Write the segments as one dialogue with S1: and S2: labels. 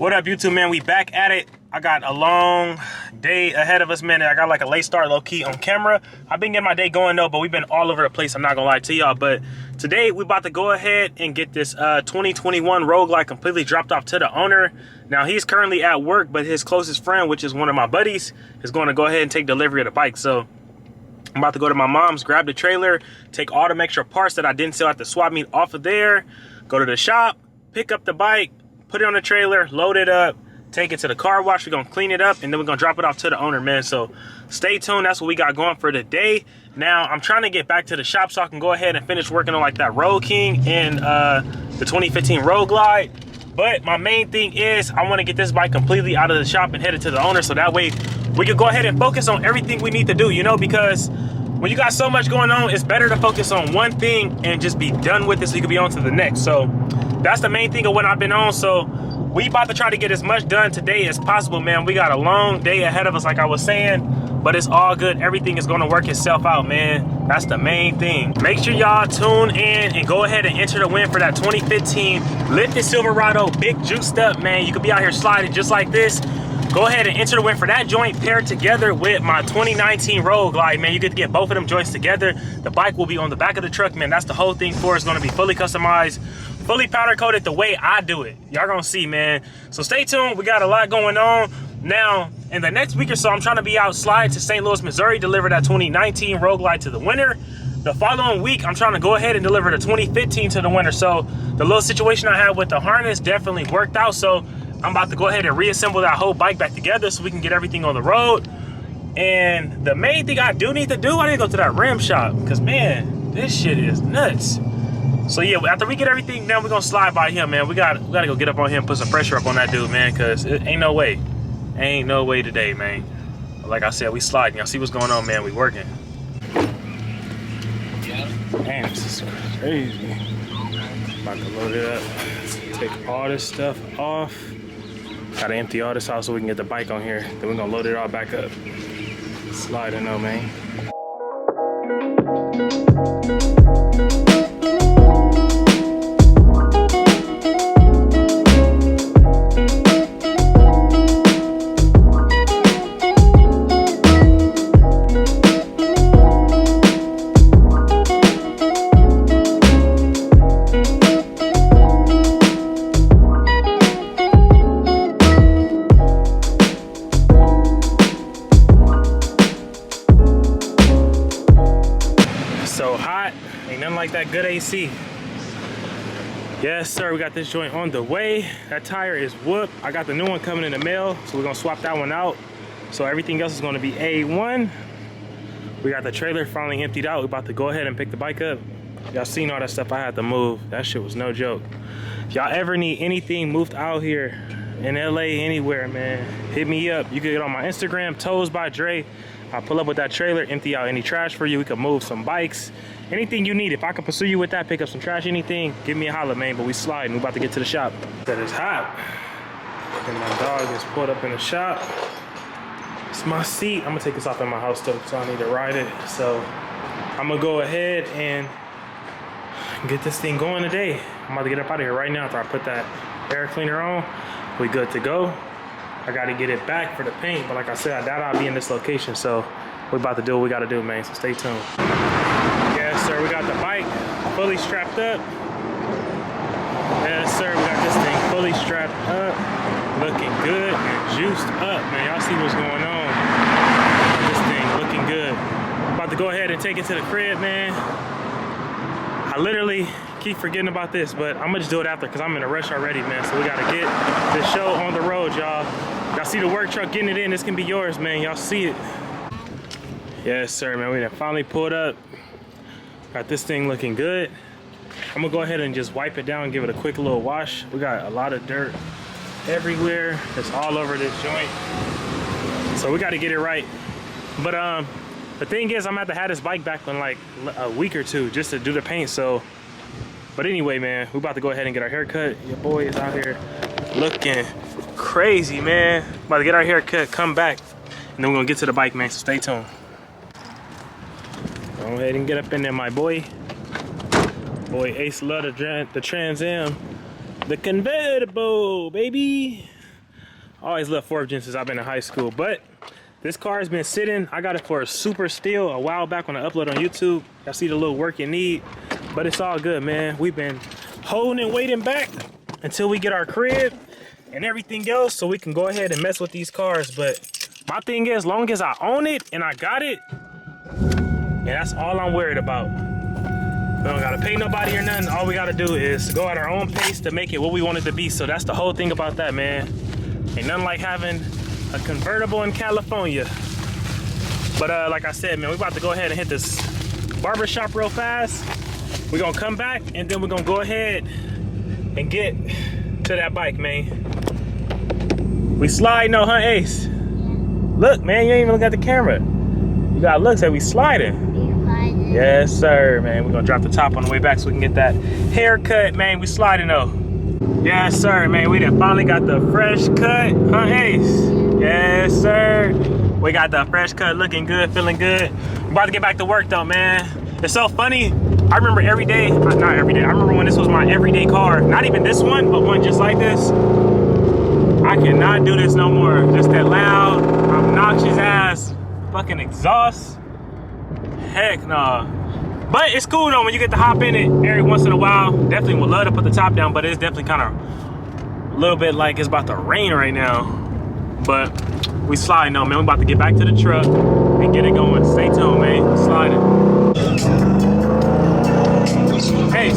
S1: What up, YouTube, man? We back at it. I got a long day ahead of us, man. I got like a late start, low-key, on camera. I've been getting my day going, though, but we've been all over the place. I'm not gonna lie to y'all, but today we about to go ahead and get this 2021 ROADGLIDE completely dropped off to the owner. Now, he's currently at work, but his closest friend, which is one of my buddies, is going to go ahead and take delivery of the bike. So I'm about to go to my mom's, grab the trailer, take all the extra parts that I didn't sell at the swap meet off of there, go to the shop, pick up the bike, put it on the trailer, load it up, take it to the car wash. We're gonna clean it up, and then we're gonna drop it off to the owner, man. So stay tuned. That's what we got going for today. Now, I'm trying to get back to the shop so I can go ahead and finish working on like that Road King and the 2015 ROADGLIDE. But my main thing is I want to get this bike completely out of the shop and head it to the owner, so that way we can go ahead and focus on everything we need to do, you know, because when you got so much going on, it's better to focus on one thing and just be done with it so you can be on to the next. So that's the main thing of what I've been on. So we about to try to get as much done today as possible, man. We got a long day ahead of us, like I was saying, but it's all good. Everything is gonna work itself out, man. That's the main thing. Make sure y'all tune in and go ahead and enter the win for that 2015 Lifted Silverado, big juiced up, man. You could be out here sliding just like this. Go ahead and enter the win for that joint paired together with my 2019 ROADGLIDE, man. You get to get both of them joints together. The bike will be on the back of the truck, man. That's the whole thing for it. It's gonna be fully customized, fully powder coated the way I do it. Y'all gonna see, man. So stay tuned. We got a lot going on. Now, in the next week or so, I'm trying to be out slide to St. Louis, Missouri, deliver that 2019 ROADGLIDE to the winner. The following week, I'm trying to go ahead and deliver the 2015 to the winner. So the little situation I had with the harness definitely worked out. So I'm about to go ahead and reassemble that whole bike back together so we can get everything on the road. And the main thing I do need to do, I need to go to that rim shop, because, man, this shit is nuts. So yeah, after we get everything done, we're gonna slide by him, man. We gotta go get up on him, put some pressure up on that dude, man, because it ain't no way. Ain't no way today, man. Like I said, we sliding. Y'all see what's going on, man. We working. Damn, this is crazy. About to load it up. Take all this stuff off. Gotta empty all this out so we can get the bike on here. Then we're gonna load it all back up. Sliding though, man. So hot, ain't nothing like that good AC. Yes, sir, we got this joint on the way. That tire is whooped. I got the new one coming in the mail, so we're gonna swap that one out. So everything else is gonna be A1. We got the trailer finally emptied out. We're about to go ahead and pick the bike up. Y'all seen all that stuff I had to move. That shit was no joke. If y'all ever need anything moved out here in LA, anywhere, man, hit me up. You can get on my Instagram, POWDERCOATED. I'll pull up with that trailer, empty out any trash for you. We can move some bikes, anything you need. If I can pursue you with that, pick up some trash, anything, give me a holler, man. But we sliding. We about to get to the shop. That is hot. And my dog is pulled up in the shop. It's my seat. I'm gonna take this off in my house though, so I need to ride it. So I'm gonna go ahead and get this thing going today. I'm about to get up out of here right now after I put that air cleaner on. We good to go. I gotta get it back for the paint, but like I said, I doubt I'll be in this location, so we're about to do what we gotta do, man, so stay tuned. Yes, sir, we got the bike fully strapped up. Yes, sir, we got this thing fully strapped up, looking good and juiced up, man. Y'all see what's going on. This thing looking good. About to go ahead and take it to the crib, man. I literally keep forgetting about this, but I'm gonna just do it after because I'm in a rush already, man. So we gotta get this show on the road, y'all. Y'all see the work truck getting it in. This can be yours, man. Y'all see it. Yes, sir, man. We done finally pulled up. Got this thing looking good. I'm gonna go ahead and just wipe it down and give it a quick little wash. We got a lot of dirt everywhere. It's all over this joint. So we gotta get it right. But the thing is, I'm gonna have to have this bike back in like a week or two just to do the paint. So, but anyway, man, we about to go ahead and get our hair cut. Your boy is out here looking crazy, man. About to get our hair cut, come back, and then we're gonna get to the bike, man, so stay tuned. Go ahead and get up in there, my boy. Boy Ace love the Trans Am. The convertible, baby. Always loved 4th gen since I've been in high school. But this car has been sitting. I got it for a super steal a while back when I uploaded on YouTube. I see the little work it need, but it's all good, man. We've been holding and waiting back until we get our crib and everything else so we can go ahead and mess with these cars. But my thing is, as long as I own it and I got it, and that's all I'm worried about. We don't gotta pay nobody or nothing. All we gotta do is go at our own pace to make it what we want it to be. So that's the whole thing about that, man. Ain't nothing like having a convertible in California. But like I said, man, we about to go ahead and hit this barber shop real fast. We're gonna come back and then we're gonna go ahead and get to that bike, man. We slide, no, huh, Ace? Look, man, you ain't even look at the camera. You got looks that we sliding. Yes, sir, man. We're gonna drop the top on the way back so we can get that haircut, man. We sliding though. Yes, sir, man. We done finally got the fresh cut, huh, Ace? Yes, sir. We got the fresh cut, looking good, feeling good. I'm about to get back to work though, man. It's so funny. I remember every day, not every day. I remember when this was my everyday car. Not even this one, but one just like this. I cannot do this no more. Just that loud, obnoxious ass fucking exhaust. Heck nah. But it's cool though when you get to hop in it every once in a while. Definitely would love to put the top down, but it's definitely kind of a little bit like it's about to rain right now. But we sliding though, man. We about to get back to the truck and get it going. Stay tuned, man. Sliding. Hey.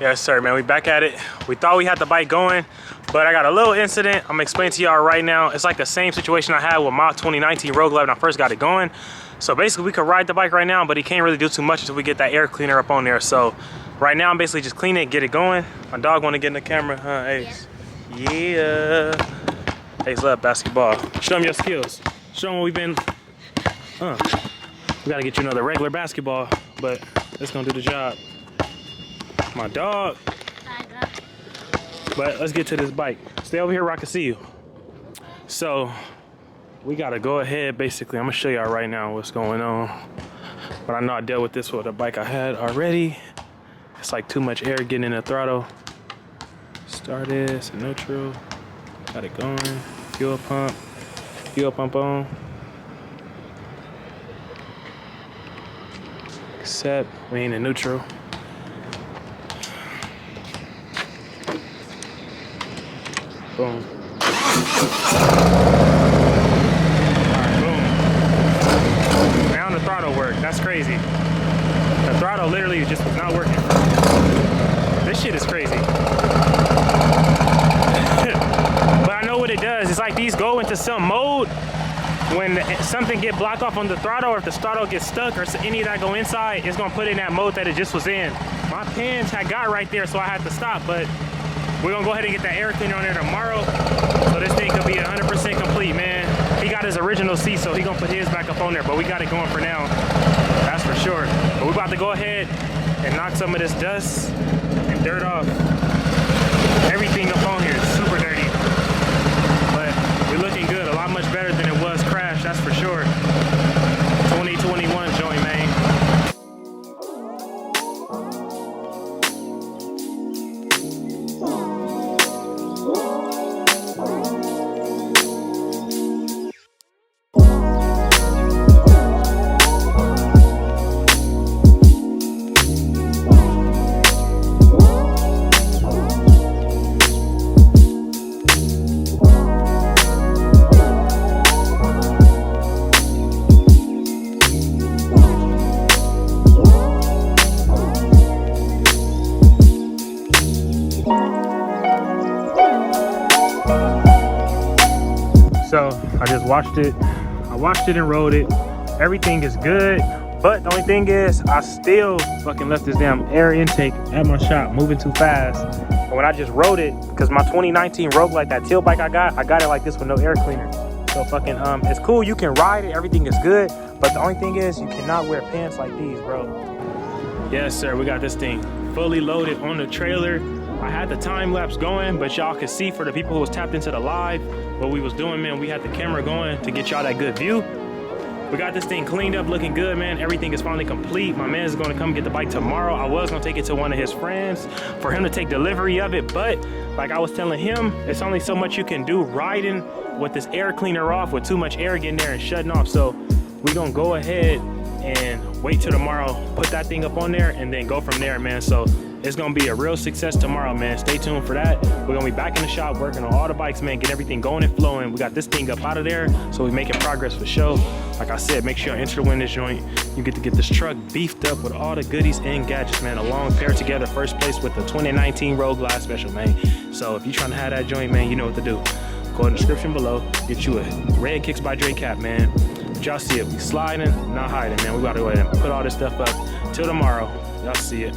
S1: Yes, sir, man. We back at it. We thought we had the bike going, but I got a little incident. I'm gonna explain to y'all right now. It's like the same situation I had with my 2019 ROADGLIDE when I first got it going. So basically, we could ride the bike right now, but he can't really do too much until we get that air cleaner up on there. So right now, I'm basically just cleaning it, get it going. My dog want to get in the camera, huh, Ace? Yeah. Ace love basketball. Show him your skills. Show him what we've been. We gotta get you another regular basketball, but it's gonna do the job. My dog. But let's get to this bike. Stay over here where I can see you. So we gotta go ahead. Basically, I'm gonna show y'all right now what's going on. But I know I dealt with this with a bike I had already. It's like too much air getting in the throttle. Start this, neutral. Got it going. Fuel pump on. Except we ain't in neutral. Boom. Alright, boom. Now the throttle worked. That's crazy. The throttle literally just was not working. This shit is crazy. But I know what it does. It's like these go into some mode when something get blocked off on the throttle, or if the throttle gets stuck or any of that go inside, it's gonna put it in that mode that it just was in. My pins had got right there, so I had to stop, but we're gonna go ahead and get that air cleaner on there tomorrow, so this thing could be 100% complete, man. He got his original seat, so he gonna put his back up on there, but we got it going for now, that's for sure. But we're about to go ahead and knock some of this dust and dirt off. Everything up on here is super dirty, but we're looking good, a lot much better than it was crashed, that's for sure. 2021 joint, man. So I just washed it. I washed it and rolled it. Everything is good, but the only thing is I still fucking left this damn air intake at my shop moving too fast. And when I just rode it, because my 2019 ROADGLIDE, that tail bike I got it like this with no air cleaner. So fucking it's cool, you can ride it, everything is good, but the only thing is you cannot wear pants like these, bro. Yes sir, we got this thing fully loaded on the trailer. I had the time lapse going, but y'all could see for the people who was tapped into the live what we was doing, man. We had the camera going to get y'all that good view. We got this thing cleaned up, looking good, man. Everything is finally complete. My man is going to come get the bike tomorrow. I was going to take it to one of his friends for him to take delivery of it, but like I was telling him, it's only so much you can do riding with this air cleaner off, with too much air getting there and shutting off. So we're gonna go ahead and wait till tomorrow, put that thing up on there, and then go from there, man. So it's gonna be a real success tomorrow, man. Stay tuned for that. We're gonna be back in the shop working on all the bikes, man, get everything going and flowing. We got this thing up out of there, so we're making progress for show. Like I said, make sure you enter to win this joint. You get to get this truck beefed up with all the goodies and gadgets, man. Along paired together, first place with the 2019 ROADGLIDE special, man. So if you're trying to have that joint, man, you know what to do. Go in the description below, get you a red Kicks by Dre cap, man. But y'all see it, we sliding, not hiding, man. We about to go ahead and put all this stuff up till tomorrow. Y'all see it.